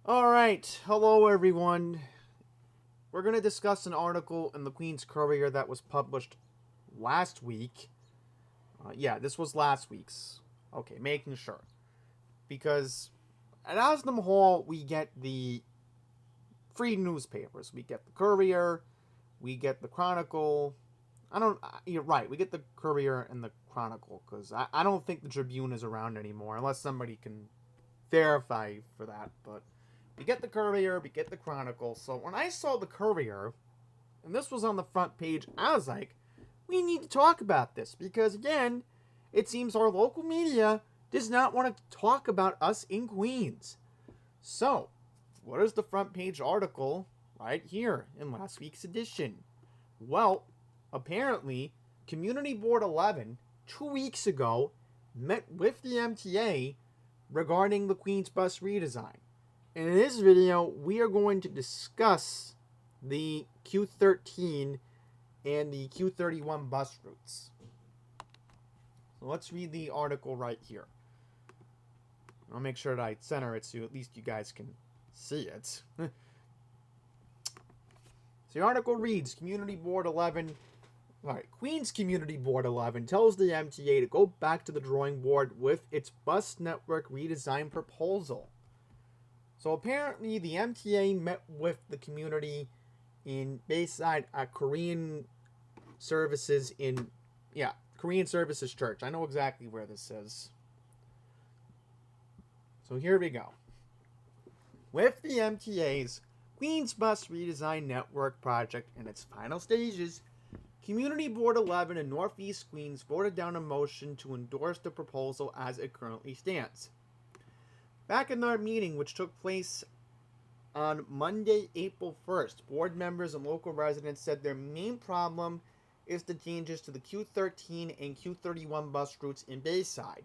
Alright, hello everyone. We're going to discuss an article in the Queen's Courier that was published last week. This was last week's. Okay, making sure. Because at Asnam Hall, we get the free newspapers. We get the Courier, we get the Chronicle. You're right, we get the Courier and the Chronicle, because I don't think the Tribune is around anymore, unless somebody can verify for that, but we get the Courier, we get the Chronicle. So when I saw the Courier, and this was on the front page, I was like, we need to talk about this. Because again, it seems our local media does not want to talk about us in Queens. So, what is the front page article right here in last week's edition? Well, apparently, Community Board 11, 2 weeks ago, met with the MTA regarding the Queens bus redesign. And in this video, we are going to discuss the Q13 and the Q31 bus routes. So let's read the article right here. I'll make sure that I center it so at least you guys can see it. So the article reads, Queens Community Board 11 tells the MTA to go back to the drawing board with its bus network redesign proposal. So apparently the MTA met with the community in Bayside at Korean Services Church. I know exactly where this is. So here we go. With the MTA's Queens Bus Redesign Network project in its final stages, Community Board 11 in Northeast Queens voted down a motion to endorse the proposal as it currently stands. Back in their meeting, which took place on Monday, April 1st, board members and local residents said their main problem is the changes to the Q13 and Q31 bus routes in Bayside.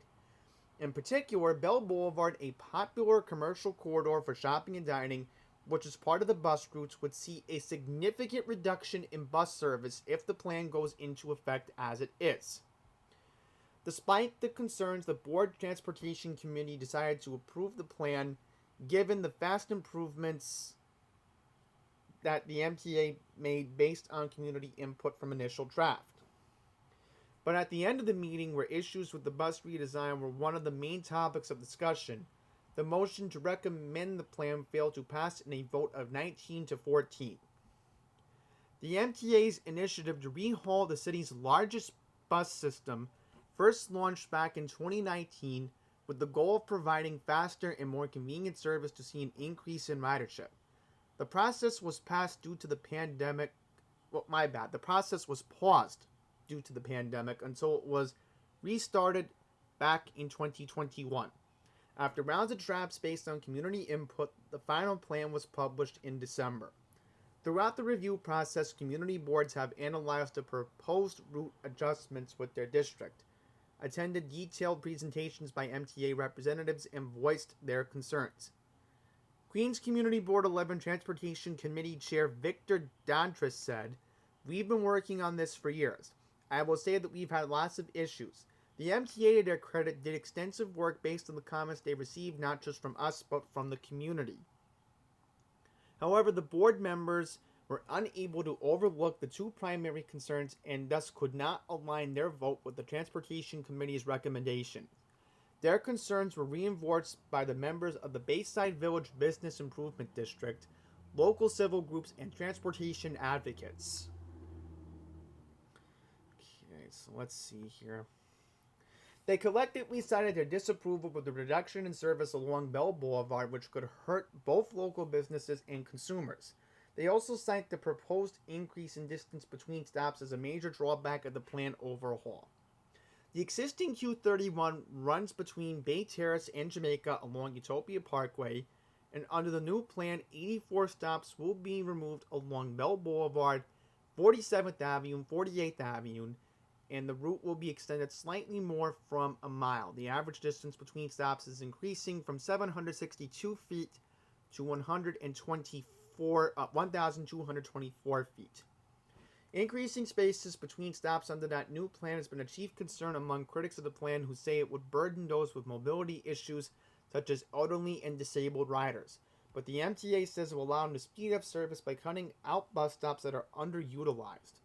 In particular, Bell Boulevard, a popular commercial corridor for shopping and dining, which is part of the bus routes, would see a significant reduction in bus service if the plan goes into effect as it is. Despite the concerns, the Board Transportation Committee decided to approve the plan given the vast improvements that the MTA made based on community input from initial draft. But at the end of the meeting, where issues with the bus redesign were one of the main topics of discussion, the motion to recommend the plan failed to pass in a vote of 19 to 14. The MTA's initiative to rehaul the city's largest bus system first launched back in 2019 with the goal of providing faster and more convenient service to see an increase in ridership. The process was paused due to the pandemic. The process was paused due to the pandemic until it was restarted back in 2021. After rounds of drafts based on community input, the final plan was published in December. Throughout the review process, community boards have analyzed the proposed route adjustments with their district, attended detailed presentations by MTA representatives, and voiced their concerns. Queens Community Board 11 Transportation Committee Chair Victor Dantris said, "We've been working on this for years. I will say that we've had lots of issues. The MTA, to their credit, did extensive work based on the comments they received not just from us but from the community. However, the board members were unable to overlook the two primary concerns and thus could not align their vote with the Transportation Committee's recommendation. Their concerns were reinforced by the members of the Bayside Village Business Improvement District, local civil groups, and transportation advocates." Okay, so let's see here. They collectively cited their disapproval with the reduction in service along Bell Boulevard, which could hurt both local businesses and consumers. They also cite the proposed increase in distance between stops as a major drawback of the plan overhaul. The existing Q31 runs between Bay Terrace and Jamaica along Utopia Parkway, and under the new plan, 84 stops will be removed along Bell Boulevard, 47th Avenue, 48th Avenue, and the route will be extended slightly more from a mile. The average distance between stops is increasing from 762 feet to 1,224 feet. Increasing spaces between stops under that new plan has been a chief concern among critics of the plan, who say it would burden those with mobility issues such as elderly and disabled riders. but the MTA says it will allow them to speed up service by cutting out bus stops that are underutilized.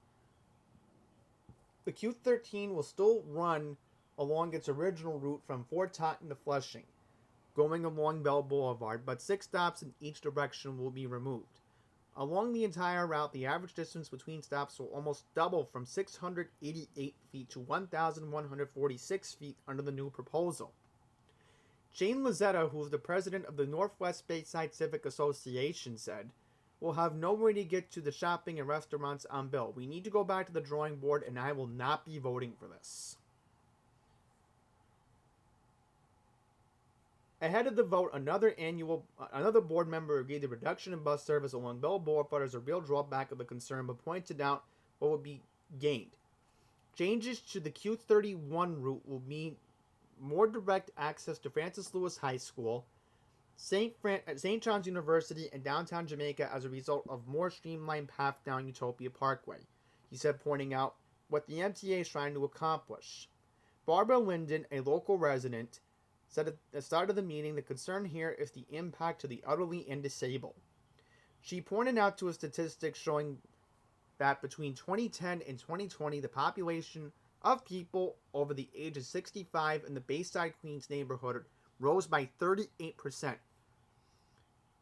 The Q13 will still run along its original route from Fort Totten to Flushing, going along Bell Boulevard, but 6 stops in each direction will be removed. Along the entire route, the average distance between stops will almost double from 688 feet to 1,146 feet under the new proposal. Jane Lazetta, who is the president of the Northwest Bayside Civic Association, said, "We'll have nowhere to get to the shopping and restaurants on Bill. We need to go back to the drawing board, and I will not be voting for this." Ahead of the vote, another board member agreed the reduction in bus service along Bell Boulevard is a real drawback of the concern, but pointed out what would be gained. Changes to the Q31 route will mean more direct access to Francis Lewis High School, St. John's University, and downtown Jamaica as a result of more streamlined path down Utopia Parkway, he said, pointing out what the MTA is trying to accomplish. Barbara Linden, a local resident, said at the start of the meeting the concern here is the impact to the elderly and disabled. She pointed out to a statistic showing that between 2010 and 2020, the population of people over the age of 65 in the Bayside, Queens neighborhood rose by 38%.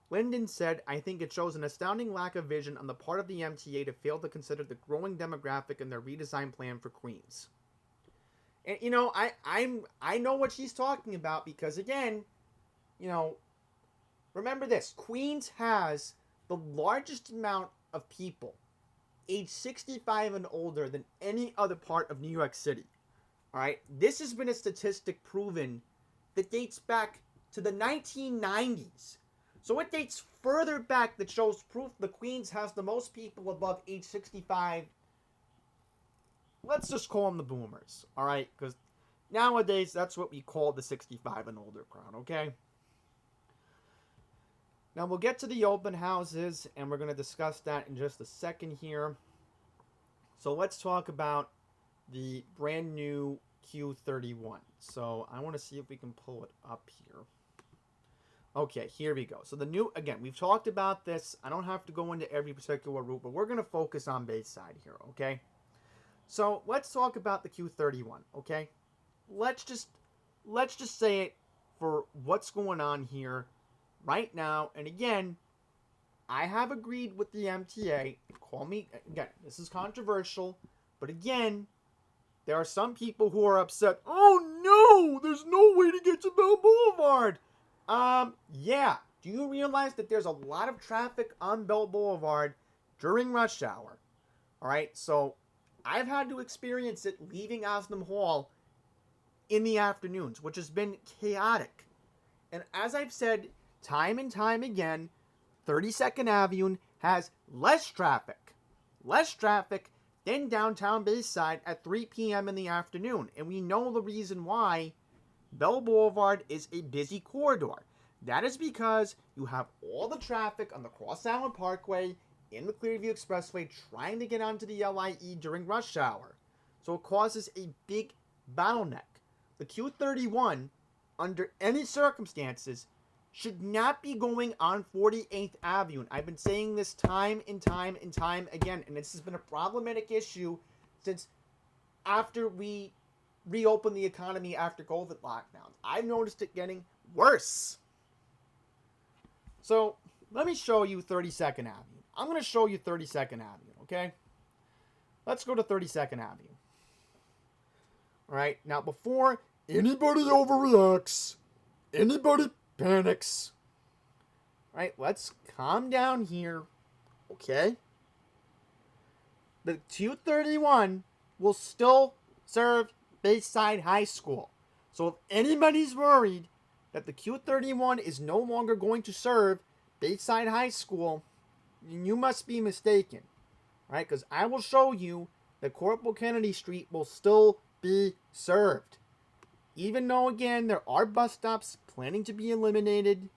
Linden said, "I think it shows an astounding lack of vision on the part of the MTA to fail to consider the growing demographic in their redesign plan for Queens." And, I know what she's talking about because, again, remember this. Queens has the largest amount of people age 65 and older than any other part of New York City. All right? This has been a statistic proven that dates back to the 1990s. So it dates further back that shows proof the Queens has the most people above age 65. Let's just call them the boomers, all right? Because nowadays, that's what we call the 65 and older crowd, okay? Now, we'll get to the open houses, and we're going to discuss that in just a second here. So let's talk about the brand new Q31. So I want to see if we can pull it up here. Okay, here we go. So the new, again, we've talked about this. I don't have to go into every particular route, but we're going to focus on Bayside here, okay? So let's talk about the Q31, okay? Let's just say it for what's going on here right now. And again, I have agreed with the MTA. Call me, again, this is controversial, but again, there are some people who are upset. "Oh no, there's no way to get to Bell Boulevard." Yeah. Do you realize that there's a lot of traffic on Bell Boulevard during rush hour? All right, so I've had to experience it leaving Osnum Hall in the afternoons, which has been chaotic. And as I've said time and time again, 32nd Avenue has less traffic than downtown Bayside at 3 p.m. in the afternoon. And we know the reason why. Bell Boulevard is a busy corridor. That is because you have all the traffic on the Cross Island Parkway in the Clearview Expressway trying to get onto the LIE during rush hour. So it causes a big bottleneck. The Q31, under any circumstances, should not be going on 48th Avenue. I've been saying this time and time and time again, and this has been a problematic issue since after we reopened the economy after COVID lockdowns. I've noticed it getting worse. So let me show you 32nd Avenue. I'm going to show you 32nd Avenue, okay? Let's go to 32nd Avenue. All right, now before anybody overreacts, anybody panics, all right, let's calm down here, okay? The Q31 will still serve Bayside High School. So if anybody's worried that the Q31 is no longer going to serve Bayside High School, you must be mistaken. Right? Because I will show you that Corporal Kennedy Street will still be served. Even though, again, there are bus stops planning to be eliminated.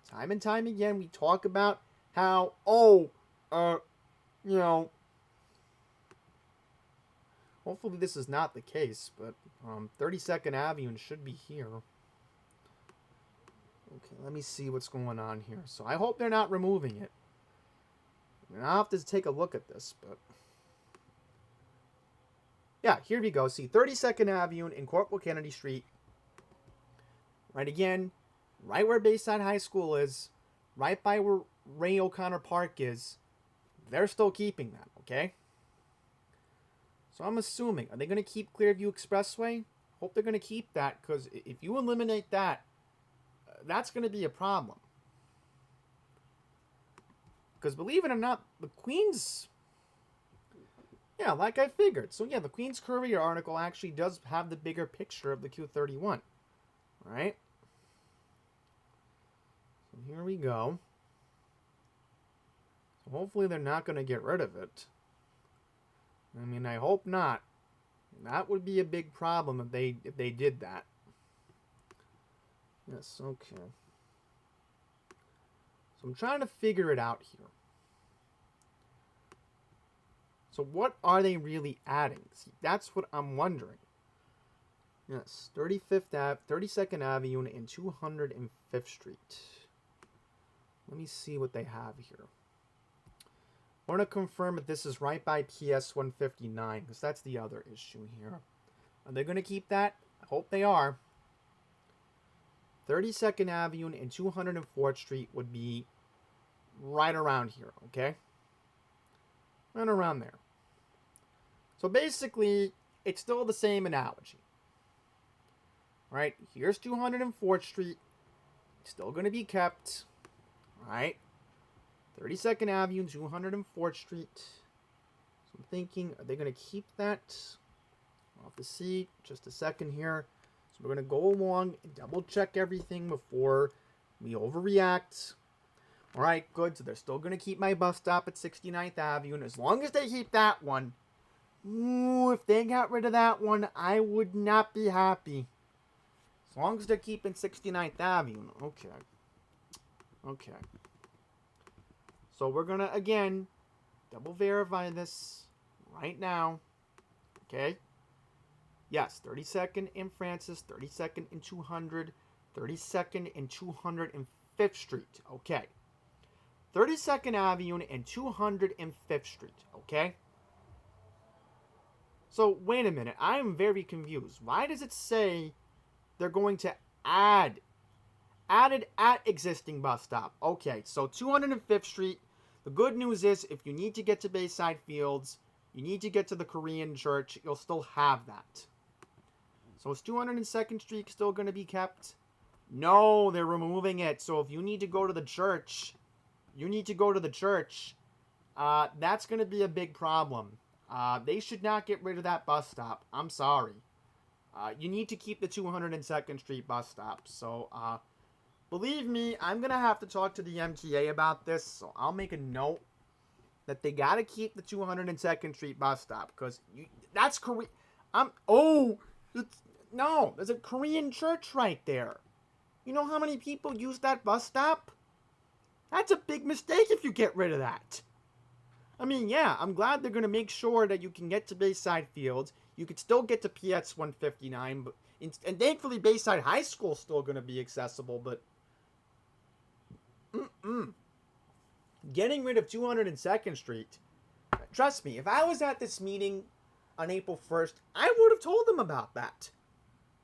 Time and time again, we talk about how, hopefully this is not the case, but 32nd Avenue should be here. Okay, let me see what's going on here. So I hope they're not removing it. I mean, I'll have to take a look at this, but... Yeah, here we go. See, 32nd Avenue and Corporal Kennedy Street. Right again, right where Bayside High School is, right by where Ray O'Connor Park is. They're still keeping that, okay? So I'm assuming, are they going to keep Clearview Expressway? Hope they're going to keep that, because if you eliminate that, that's going to be a problem. Because believe it or not, the Queens... Yeah, like I figured. So yeah, the Queens Courier article actually does have the bigger picture of the Q31. Right? So here we go. So hopefully they're not going to get rid of it. I mean, I hope not. That would be a big problem if they did that. Yes, okay. So I'm trying to figure it out here. So what are they really adding? See, that's what I'm wondering. Yes, 32nd Avenue and 205th Street. Let me see what they have here. I want to confirm if this is right by PS 159, because that's the other issue here. Are they going to keep that? I hope they are. 32nd Avenue and 204th Street would be right around here, okay? Right around there. So basically, it's still the same analogy. Right? Here's 204th Street. Still going to be kept. Right? 32nd Avenue, 204th Street. So I'm thinking, are they going to keep that? I'll have to see. Just a second here. So we're going to go along and double check everything before we overreact. Alright, good. So they're still going to keep my bus stop at 69th Avenue. And as long as they keep that one, ooh, if they got rid of that one, I would not be happy. As long as they're keeping 69th Avenue. Okay. Okay. So we're going to, again, double verify this right now. Okay. Yes, 32nd and Francis, 32nd and 200, 32nd and 205th Street. Okay. 32nd Avenue and 205th Street. Okay. So, wait a minute. I am very confused. Why does it say they're going to added at existing bus stop? Okay, so 205th Street. The good news is if you need to get to Bayside Fields, you need to get to the Korean church, you'll still have that. So is 202nd Street still going to be kept? No, they're removing it. So if you need to go to the church, that's going to be a big problem. They should not get rid of that bus stop. I'm sorry. You need to keep the 202nd Street bus stop. So, believe me, I'm going to have to talk to the MTA about this. So, I'll make a note that they got to keep the 202nd Street bus stop. Because that's Korean. No, there's a Korean church right there. You know how many people use that bus stop? That's a big mistake if you get rid of that. I mean, yeah, I'm glad they're going to make sure that you can get to Bayside Fields. You could still get to PS 159, but and thankfully Bayside High School is still going to be accessible, but getting rid of 202nd Street, trust me, if I was at this meeting on April 1st, I would have told them about that.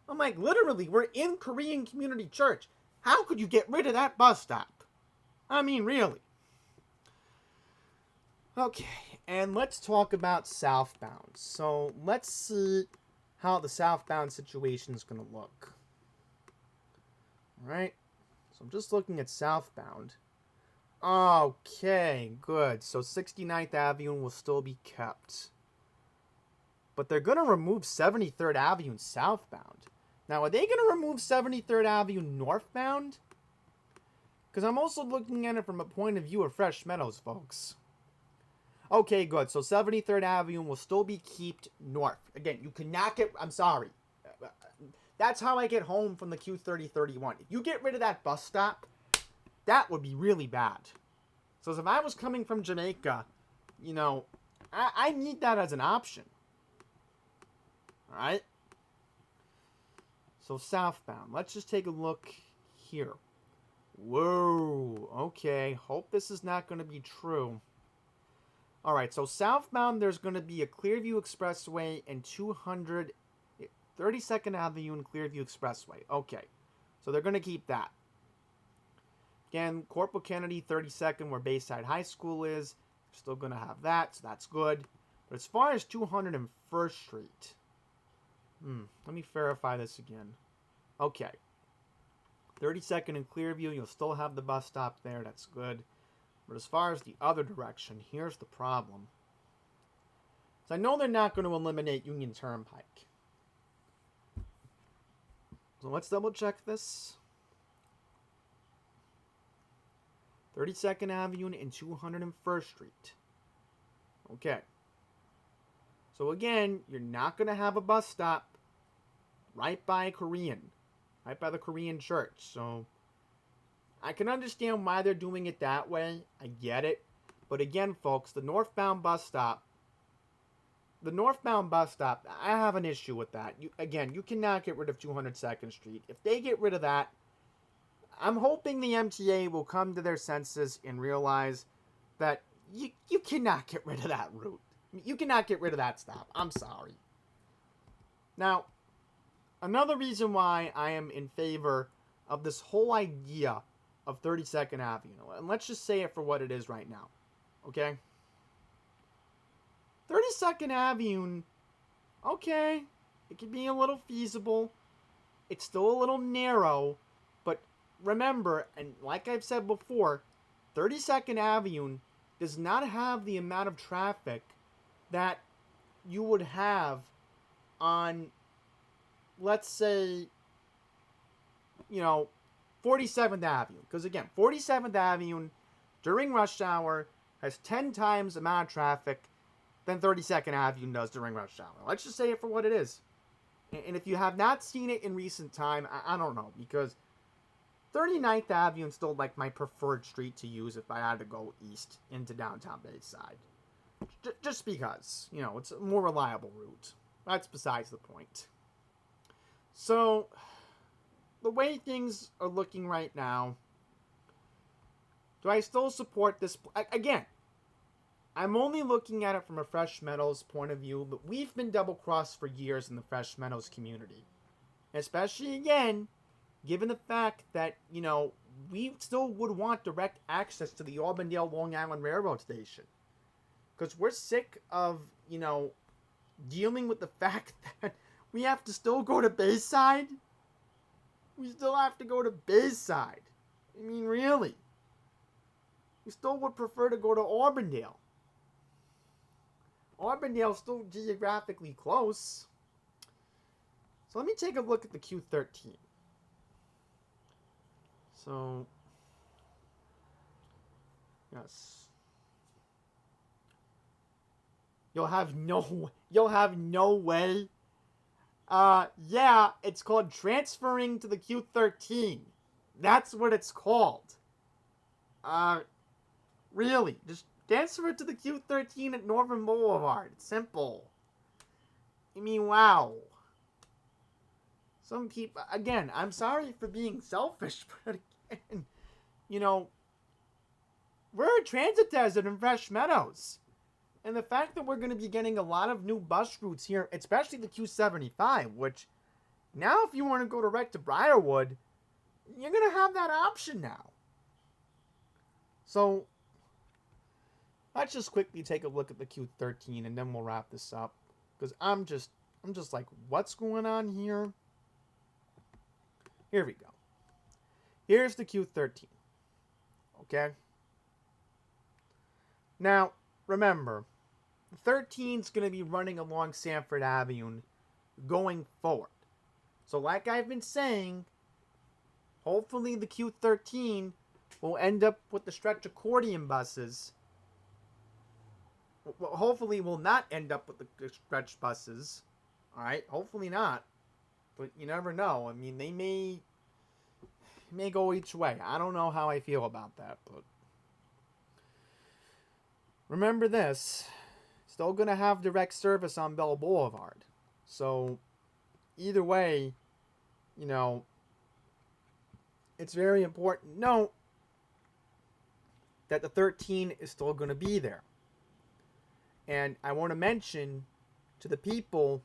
I'm like, literally, we're in Korean Community Church. How could you get rid of that bus stop? I mean, really. Okay, and let's talk about southbound. So, let's see how the southbound situation is going to look. Alright, so I'm just looking at southbound. Okay, good. So, 69th Avenue will still be kept. But they're going to remove 73rd Avenue southbound. Now, are they going to remove 73rd Avenue northbound? Because I'm also looking at it from a point of view of Fresh Meadows, folks. Okay, good. So 73rd Avenue will still be kept north. Again, you cannot get... I'm sorry. That's how I get home from the Q3031. If you get rid of that bus stop, that would be really bad. So if I was coming from Jamaica, you know, I need that as an option. Alright? So southbound. Let's just take a look here. Whoa. Okay. Hope this is not going to be true. All right. So southbound, there's going to be a Clearview Expressway and 32nd Avenue and Clearview Expressway. Okay. So they're going to keep that. Again, Corporal Kennedy, 32nd, where Bayside High School is. Still going to have that, so that's good. But as far as 201st Street, let me verify this again. Okay. 32nd and Clearview, you'll still have the bus stop there. That's good. But as far as the other direction, here's the problem. So I know they're not going to eliminate Union Turnpike. So let's double check this. 32nd Avenue and 201st Street. Okay. So again, you're not going to have a bus stop right by Korean. Right by the Korean church. So I can understand why they're doing it that way. I get it. But again, folks, the northbound bus stop, I have an issue with that. You cannot get rid of 202nd Street. If they get rid of that, I'm hoping the MTA will come to their senses and realize that you cannot get rid of that route. You cannot get rid of that stop. I'm sorry. Now, another reason why I am in favor of this whole idea of 32nd Avenue, and let's just say it for what it is right now, okay? 32nd Avenue, okay, it can be a little feasible. It's still a little narrow, but remember, and like I've said before, 32nd Avenue does not have the amount of traffic that you would have on, let's say, 47th Avenue. Because again, 47th Avenue during rush hour has 10 times the amount of traffic than 32nd Avenue does during rush hour. Let's just say it for what it is. And if you have not seen it in recent time, I don't know, because 39th Avenue is still like my preferred street to use if I had to go east into downtown Bayside. Just because, it's a more reliable route. That's besides the point. So, the way things are looking right now, do I still support this? Again, I'm only looking at it from a Fresh Meadows point of view, but we've been double-crossed for years in the Fresh Meadows community. Especially, again, given the fact that, we still would want direct access to the Auburndale Long Island Railroad Station. Because we're sick of, dealing with the fact that we have to still go to Bayside. We still have to go to Bayside. I mean, really. We still would prefer to go to Auburndale. Auburndale's still geographically close. So let me take a look at the Q13. So, yes. You'll have no way. Yeah, it's called transferring to the Q13. That's what it's called. Really, just transfer to the Q13 at Northern Boulevard. It's simple. I mean, wow. Some people, again, I'm sorry for being selfish, but again, we're a transit desert in Fresh Meadows. And the fact that we're going to be getting a lot of new bus routes here, especially the Q75, which now if you want to go direct to Briarwood, you're going to have that option now. So, let's just quickly take a look at the Q13 and then we'll wrap this up. Because I'm just like, what's going on here? Here we go. Here's the Q13. Okay? Now, remember, the 13 is going to be running along Sanford Avenue going forward. So like I've been saying, hopefully the Q13 will end up with the stretch accordion buses. Well, hopefully will not end up with the stretch buses. Alright, hopefully not. But you never know. I mean, they may go each way. I don't know how I feel about that, but remember this, still going to have direct service on Bell Boulevard. So, either way, it's very important to note that the 13 is still going to be there. And I want to mention to the people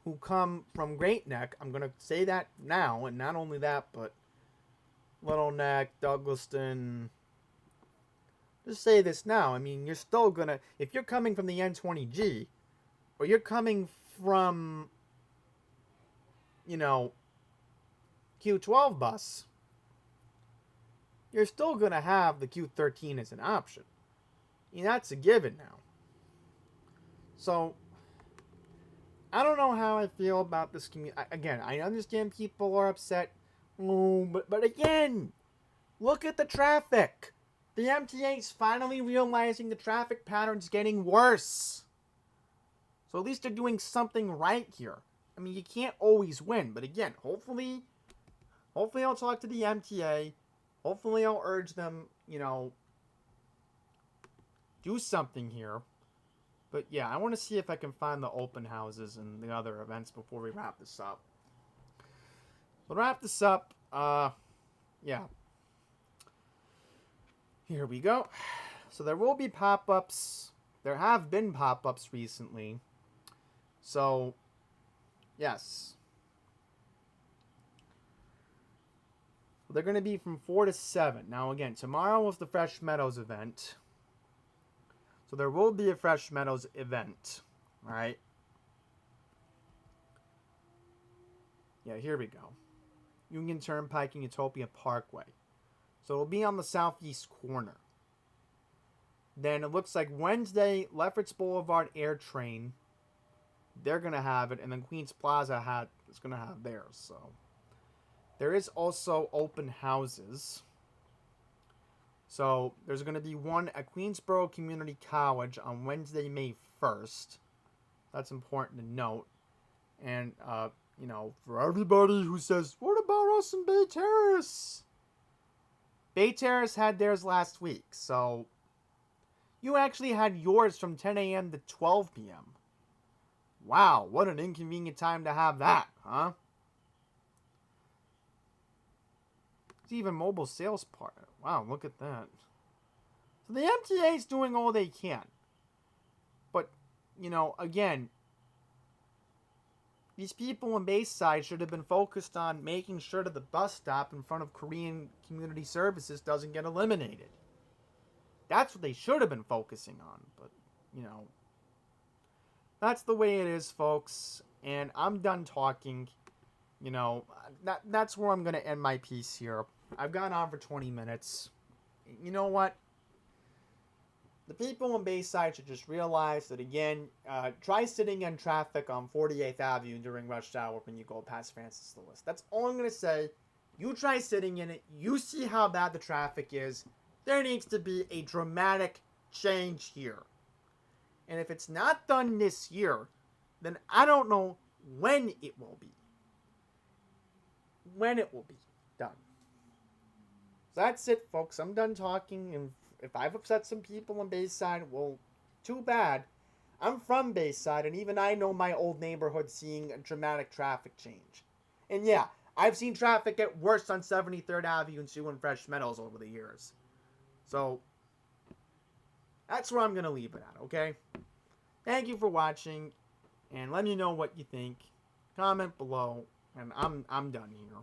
who come from Great Neck, I'm going to say that now, and not only that, but Little Neck, Douglaston. Just say this now. I mean, you're still going to, if you're coming from the N20G, or you're coming from, you know, Q12 bus, you're still going to have the Q13 as an option. I mean, that's a given now. So, I don't know how I feel about this community. Again, I understand people are upset. Oh, but again, look at the traffic. The MTA's finally realizing the traffic pattern's getting worse. So at least they're doing something right here. I mean, you can't always win. But again, hopefully I'll talk to the MTA. Hopefully I'll urge them, you know, do something here. But yeah, I want to see if I can find the open houses and the other events before we wrap this up. So to wrap this up, yeah. Here we go. So there will be pop-ups. There have been pop-ups recently. So, yes. They're going to be from 4 to 7. Now again, tomorrow was the Fresh Meadows event. So there will be a Fresh Meadows event. Alright? Yeah, here we go. Union Turnpike and Utopia Parkway. So it'll be on the southeast corner. Then it looks like Wednesday, Lefferts Boulevard Air Train. They're going to have it. And then Queens Plaza is going to have theirs. So there is also open houses. So there's going to be one at Queensboro Community College on Wednesday, May 1st. That's important to note. And, you know, for everybody who says, what about us in Bay Terrace? Bay Terrace had theirs last week. So you actually had yours from 10 a.m. to 12 p.m. Wow, what an inconvenient time to have that, huh? It's even mobile sales partner. Wow, look at that. So the MTA is doing all they can. But, you know, again, these people in Bayside should have been focused on making sure that the bus stop in front of Korean Community Services doesn't get eliminated. That's what they should have been focusing on. But, you know, that's the way it is, folks. And I'm done talking. You know, that's where I'm going to end my piece here. I've gone on for 20 minutes. You know what? The people in Bayside should just realize that, again, try sitting in traffic on 48th Avenue during rush hour when you go past Francis Lewis. That's all I'm going to say. You try sitting in it. You see how bad the traffic is. There needs to be a dramatic change here. And if it's not done this year, then I don't know when it will be. When it will be done. So that's it, folks. I'm done talking. And if I've upset some people in Bayside, well, too bad. I'm from Bayside, and even I know my old neighborhood seeing a dramatic traffic change. And yeah, I've seen traffic get worse on 73rd Avenue and 2 and Fresh Meadows over the years. So, that's where I'm going to leave it at, okay? Thank you for watching, and let me know what you think. Comment below, and I'm done here.